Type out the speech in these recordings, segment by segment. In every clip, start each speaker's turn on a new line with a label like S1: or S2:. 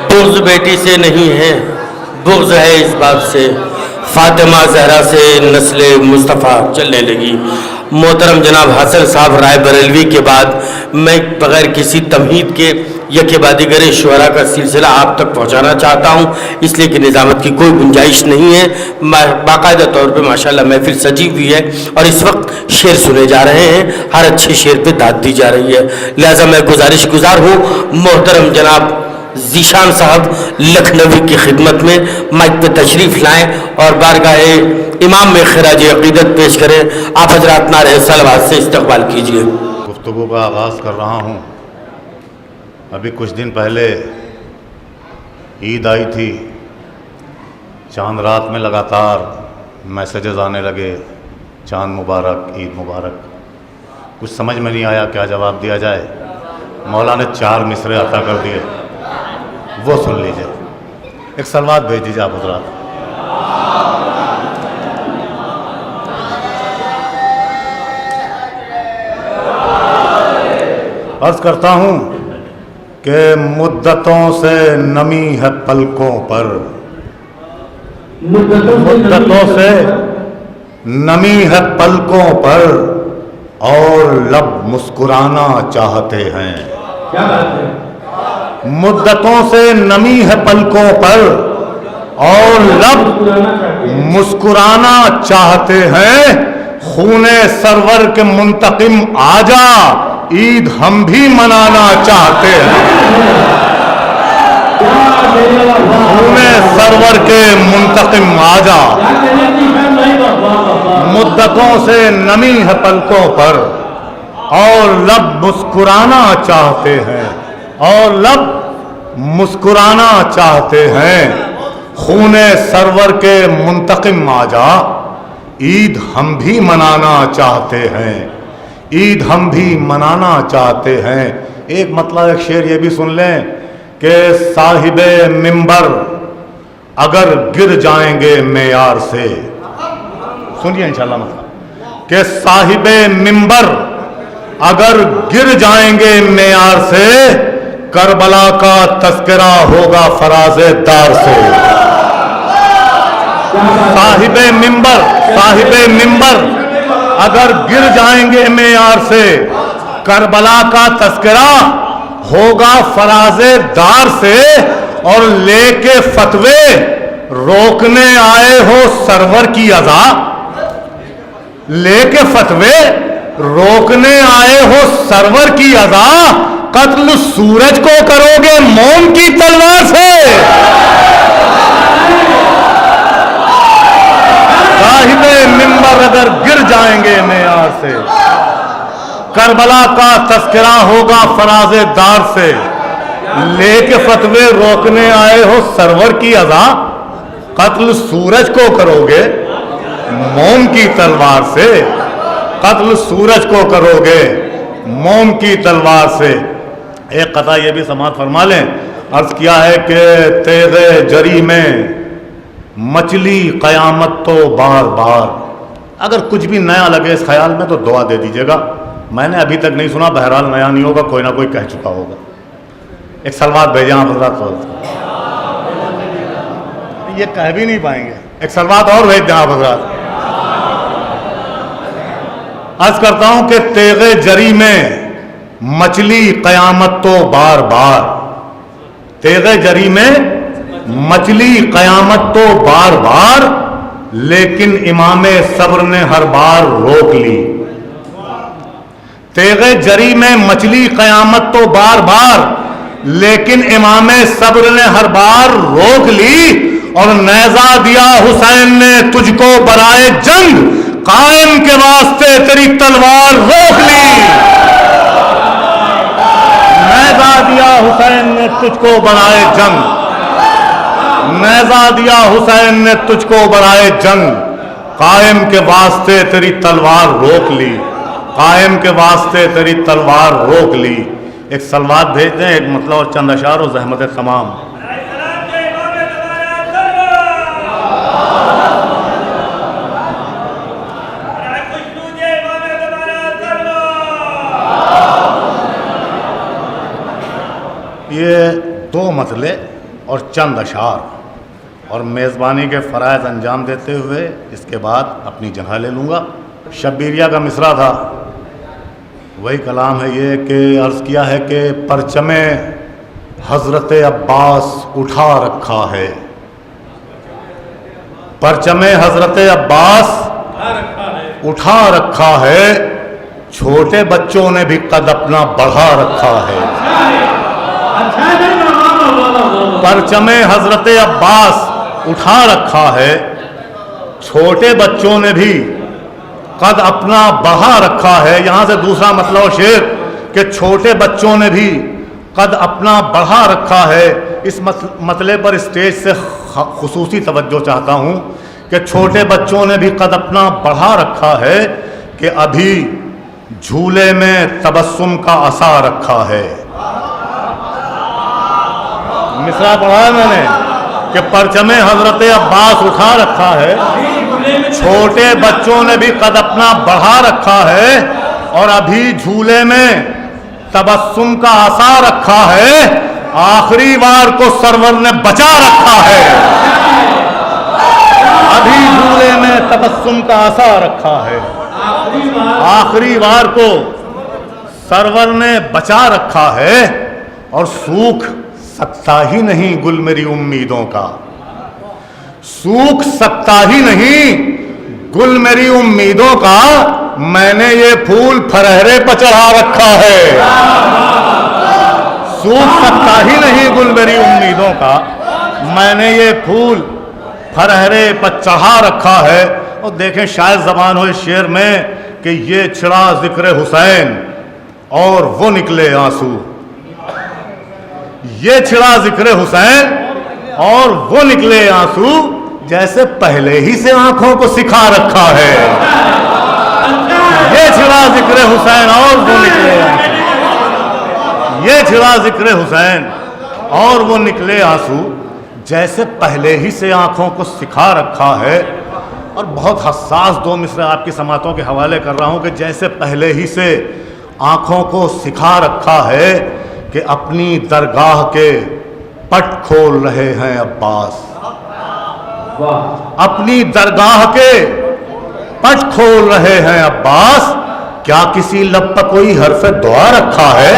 S1: بغض بیٹی سے نہیں ہے، بغض ہے اس بات سے فاطمہ زہرا سے نسل مصطفیٰ چلنے لگی۔ محترم جناب حسن صاحب رائے بریلوی کے بعد میں بغیر کسی تمہید کے یک بادیگر شعراء کا سلسلہ آپ تک پہنچانا چاہتا ہوں، اس لیے کہ نظامت کی کوئی گنجائش نہیں ہے۔ باقاعدہ طور پہ ماشاءاللہ محفل سجی ہوئی ہے اور اس وقت شعر سنے جا رہے ہیں، ہر اچھے شعر پہ داد دی جا رہی ہے، لہٰذا میں گزارش گزار ہوں محترم جناب ذیشان صاحب لکھنوی کی خدمت میں مائک پہ تشریف لائیں اور بارگاہ امام میں خراج عقیدت پیش کریں۔ آپ حضرات نعرہ صلوات سے استقبال کیجیے۔
S2: گفتگو کا آغاز کر رہا ہوں۔ ابھی کچھ دن پہلے عید آئی تھی، چاند رات میں لگاتار میسیجز آنے لگے، چاند مبارک، عید مبارک۔ کچھ سمجھ میں نہیں آیا کیا جواب دیا جائے۔ مولا نے 4 مصرے عطا کر دیے، وہ سن لیجئے۔ ایک صلوات بھیج دیجئے آپ حضرات۔ عرض کرتا ہوں کہ مدتوں سے نمی ہے پلکوں پر، مدتوں سے نمی ہے پلکوں پر اور لب مسکرانا چاہتے ہیں۔ مدتوں سے نمی ہے پلکوں پر اور لب مسکرانا چاہتے ہیں، خون سرور کے منتقم آجا، عید ہم بھی منانا چاہتے ہیں۔ خون سرور کے منتقم آجا، مدتوں سے نمی ہے پلکوں پر اور لب مسکرانا چاہتے ہیں، اور لب مسکرانا چاہتے ہیں، خون سرور کے منتقم آجا، عید ہم بھی منانا چاہتے ہیں، عید ہم بھی منانا چاہتے ہیں۔ ایک مطلب ایک شعر یہ بھی سن لیں کہ صاحب منبر اگر گر جائیں گے معیار سے، سنیے انشاءاللہ مطلب کہ صاحب منبر اگر گر جائیں گے معیار سے، کربلا کا تذکرہ ہوگا فراز دار سے۔ صاحب منبر اگر گر جائیں گے معیار سے، کربلا کا تذکرہ ہوگا فراز دار سے، اور لے کے فتوے روکنے آئے ہو سرور کی اذا، لے کے فتوے روکنے آئے ہو سرور کی اذا، قتل سورج کو کرو گے موم کی تلوار سے۔ صاحب منبر اگر گر جائیں گے معیار سے، کربلا کا تذکرہ ہوگا فراز دار سے، لے کے فتوے روکنے آئے ہو سرور کی اذا، قتل سورج کو کرو گے موم کی تلوار سے، قتل سورج کو کرو گے موم کی تلوار سے۔ ایک قطعہ یہ بھی سماعت فرما لیں۔ عرض کیا ہے کہ تیغ جری میں مچلی قیامت تو بار بار۔ اگر کچھ بھی نیا لگے اس خیال میں تو دعا دے دیجیے گا، میں نے ابھی تک نہیں سنا، بہرحال نیا نہیں ہوگا، کوئی نہ کوئی کہہ چکا ہوگا۔ ایک صلوات بھیجیں آپ حضرات، یہ کہہ بھی نہیں پائیں گے، ایک صلوات اور بھیج دیں آپ حضرات۔ عرض کرتا ہوں کہ تیغ جری میں مچلی قیامت تو بار بار، تیغ جری میں مچلی قیامت تو بار بار، لیکن امام صبر نے ہر بار روک لی۔ تیغ جری میں مچلی قیامت تو بار بار، لیکن امام صبر نے ہر بار روک لی، اور نیزہ دیا حسین نے تجھ کو برائے جنگ، قائم کے واسطے تیری تلوار روک لی۔ نیزہ دیا حسین نے تجھ کو برائے جنگ، نیزہ دیا حسین نے تجھ کو برائے جنگ، قائم کے واسطے تیری تلوار روک لی، قائم کے واسطے تیری تلوار روک لی۔ ایک صلوات بھیج دیں، ایک مطلب اور چند اشعار و زحمت تمام۔ یہ 2 मतले और चंद अशार और मेज़बानी के फ़राइज़ अंजाम देते हुए इसके बाद अपनी जगह ले लूँगा। शब्बीरिया का मिसरा था, वही कलाम है ये कि अर्ज़ किया है कि परचमे हज़रत अब्बास उठा रखा है, परचमे हज़रत अब्बास उठा रखा है, छोटे बच्चों ने भी कद अपना बढ़ा रखा है। परचमे हज़रत अब्बास उठा रखा है, छोटे बच्चों ने भी कद अपना बढ़ा रखा है। यहाँ से दूसरा मतलब शेर कि छोटे बच्चों ने भी कद अपना बढ़ा रखा है। इस मतले पर स्टेज से खुसूसी तवज्जो चाहता हूँ कि छोटे बच्चों ने भी कद अपना बढ़ा रखा है कि अभी झूले में तबस्सुम का असर रखा है। मिसरा पढ़ा है मैंने कि परचमे हज़रत अब्बास उठा रखा है, छोटे बच्चों ने भी कद अपना बढ़ा रखा है और अभी झूले में तबस्सुम का असर रखा है। आखिरी बार को सरवर ने बचा रखा है, अभी झूले में तबस्सुम का असर रखा है। आखिरी बार को सरवर ने बचा रखा है और सूख सकता ही नहीं गुल मेरी उम्मीदों का, सूख सकता ही नहीं गुल मेरी उम्मीदों का। मैंने ये फूल फरहरे पर चढ़ा रखा है, सूख सकता ही नहीं गुल मेरी उम्मीदों का। मैंने ये फूल फरहरे पर चढ़ा रखा है। और देखें शायद ज़बान हो इस शेर में कि ये छिड़ा जिक्र हुसैन और वो निकले आंसू, ये छिड़ा जिक्र हुसैन और वो निकले आंसू, जैसे पहले ही से आंखों को सिखा रखा है। ये छिड़ा जिक्र हुसैन और वो निकले आंसू, ये छिड़ा जिक्र हुसैन और वो निकले आंसू, जैसे पहले ही से आंखों को सिखा रखा है। और बहुत हसास 2 मिसरे आपकी समातों के हवाले कर रहा हूं कि जैसे पहले ही से आंखों को सिखा रखा है कि अपनी दरगाह के पट खोल रहे हैं अब्बास, अपनी दरगाह के पट खोल रहे हैं अब्बास। क्या किसी लब पर कोई हर्फ दुआ रखा है?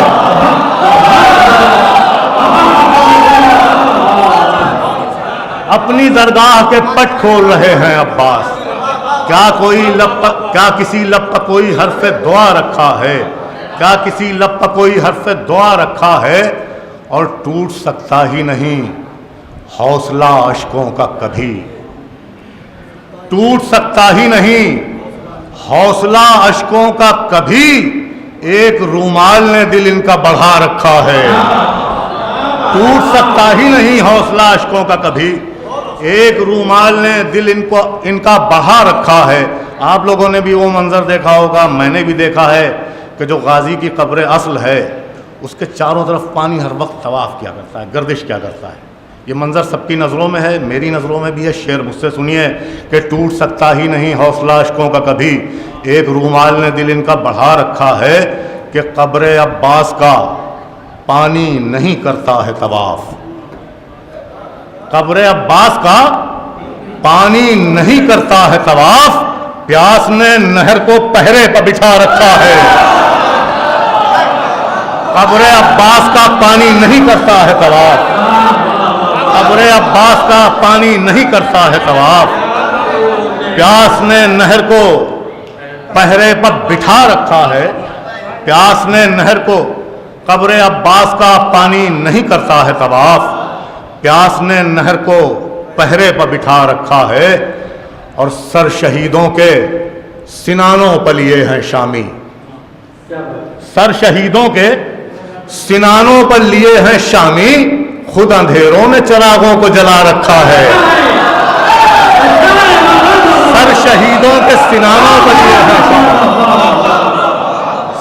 S2: अपनी दरगाह के पट खोल रहे हैं अब्बास। क्या किसी लब पर कोई हर्फ दुआ रखा है? क्या किसी लब पर कोई हर्फ दुआ रखा है? और टूट सकता ही नहीं हौसला अश्कों का कभी, टूट सकता ही नहीं हौसला अश्कों का कभी। एक रूमाल ने दिल इनका बढ़ा रखा है, टूट सकता ही नहीं हौसला अश्कों का कभी। एक रूमाल ने दिल इनका बढ़ा रखा है। आप लोगों ने भी वो मंजर देखा होगा, मैंने भी देखा है कि जो गाजी की कब्र असल है उसके चारों तरफ पानी हर वक्त तवाफ किया करता है, गर्दिश किया करता है। ये मंजर सबकी नज़रों में है, मेरी नज़रों में भी है। शेर मुझसे सुनिए कि टूट सकता ही नहीं हौसला अश्कों का कभी। एक रूमाल ने दिल इनका बढ़ा रखा है कि कब्र अब्बास का पानी नहीं करता है तवाफ, कब्र अब्बास का पानी नहीं करता है तवाफ। प्यास ने नहर को पहरे पर बिठा रखा है, कब्र अब्बास का पानी नहीं करता है तवाफ, कब्र अब्बास का पानी नहीं करता है तवाफ। प्यास ने नहर को पहरे पर बिठा रखा है, प्यास ने नहर को कब्र अब्बास का पानी नहीं करता है तवाफ। प्यास ने नहर को पहरे पर बिठा रखा है और सर शहीदों के सिनानों पर लिए हैं शामी, सर शहीदों के सिनानों पर लिए हैं शामी। खुद अंधेरों में चिरागों को जला रखा है, सर शहीदों के सिनानों पर लिए हैं शामी,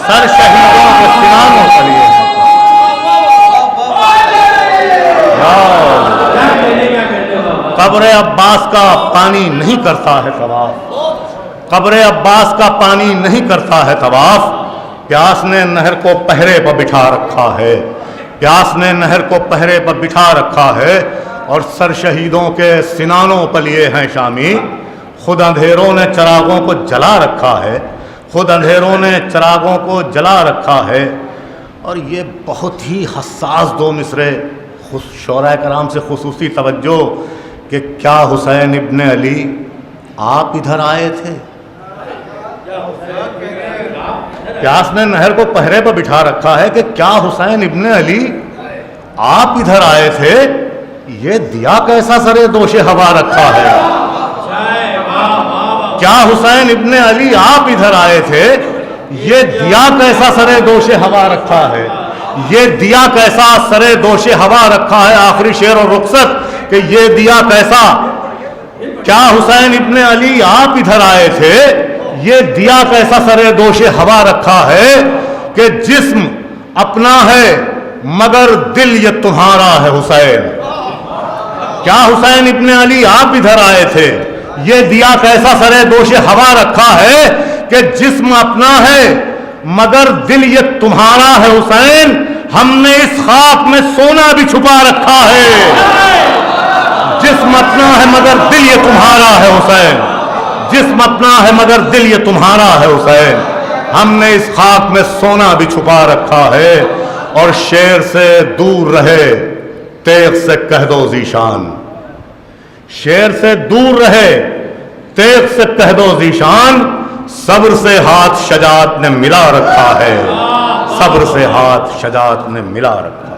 S2: सर शहीदों के सिनानों पर लिए हैं। कब्र अब्बास का पानी नहीं करता है तवाफ, कब्र अब्बास का पानी नहीं करता है तवाफ। प्यास ने नहर को पहरे पर बिठा रखा है, प्यास ने नहर को पहरे पर बिठा रखा है और सर शहीदों के सिनानों पर लिए हैं शामी। खुद अंधेरों ने चिरागों को जला रखा है, खुद अंधेरों ने चिरागों को जला रखा है। और ये बहुत ही हसास दो मिसरे शोराए कराम से खुसूसी तवज्जो कि क्या हुसैन इब्न अली आप इधर आए थे। प्यास ने नहर को पहरे पर बिठा रखा है कि क्या हुसैन इब्न अली आप इधर आए थे। ये दिया कैसा सरे दोषे हवा रखा है। क्या हुसैन इब्न अली आप इधर आए थे। ये दिया कैसा सरे दोषे हवा रखा है। ये दिया कैसा सरे दोषे हवा रखा है। आखिरी शेर और रुखसत कि ये दिया कैसा। क्या हुसैन इब्न अली आप इधर आए थे। ये दिया कैसा सरे दोषे हवा रखा है कि जिस्म अपना है मगर दिल ये तुम्हारा है हुसैन। क्या हुसैन इब्न अली आप इधर आए थे। ये दिया कैसा सरे दोषे हवा रखा है कि जिस्म अपना है मगर दिल ये तुम्हारा है हुसैन। हमने इस खाक में सोना भी छुपा रखा है। जिस्म अपना है मगर दिल ये तुम्हारा है हुसैन। जिस्म अपना है मगर दिल ये तुम्हारा है हुसैन। हमने इस खाक में सोना भी छुपा रखा है। और शेर से दूर रहे तेग से कह दो जीशान। शेर से दूर रहे तेग से कह दो जीशान। सब्र से हाथ शजात ने मिला रखा है। सब्र से हाथ शजात ने मिला रखा है।